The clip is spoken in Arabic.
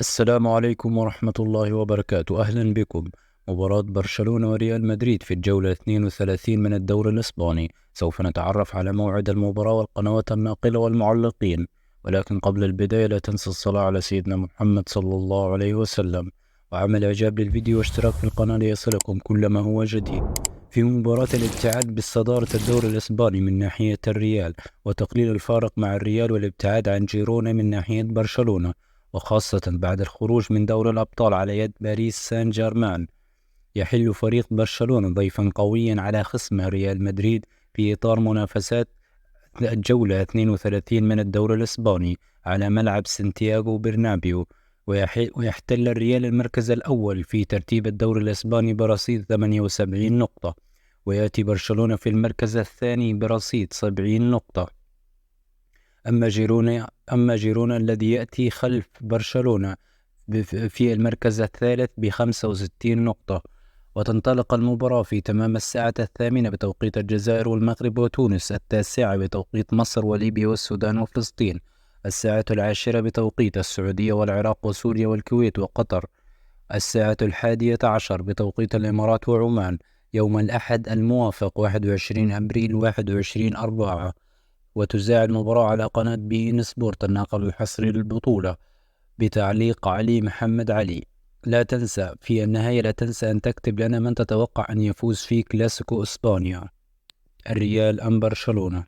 السلام عليكم ورحمة الله وبركاته. أهلا بكم. مباراة برشلونة وريال مدريد في الجولة 32 من الدوري الإسباني. سوف نتعرف على موعد المباراة والقنوات الناقلة والمعلقين، ولكن قبل البداية لا تنسى الصلاة على سيدنا محمد صلى الله عليه وسلم، وعمل إعجاب للفيديو واشتراك في القناة ليصلكم كل ما هو جديد. في مباراة الابتعاد بالصدارة الدوري الإسباني من ناحية الريال، وتقليل الفارق مع الريال والابتعاد عن جيرونا من ناحية برشلونة، وخاصة بعد الخروج من دور الأبطال على يد باريس سان جيرمان. يحل فريق برشلونة ضيفا قويا على خصمه ريال مدريد في إطار منافسات الجولة 32 من الدوري الإسباني على ملعب سانتياغو برنابيو. ويحتل الريال المركز الأول في ترتيب الدوري الإسباني برصيد 78 نقطة، ويأتي برشلونة في المركز الثاني برصيد 70 نقطة. أما جيرونا الذي يأتي خلف برشلونة في المركز الثالث ب65 نقطة. وتنطلق المباراة في تمام الساعة 8 بتوقيت الجزائر والمغرب وتونس، 9 بتوقيت مصر وليبيا والسودان وفلسطين، 10 بتوقيت السعودية والعراق وسوريا والكويت وقطر، 11 بتوقيت الإمارات وعمان، يوم الأحد الموافق 21 أبريل 21/4. وتذاع المباراة على قناة بي إن سبورت الناقل الحصري للبطولة بتعليق علي محمد علي. في النهاية لا تنسى أن تكتب لنا من تتوقع أن يفوز في كلاسيكو إسبانيا، الريال أم برشلونة.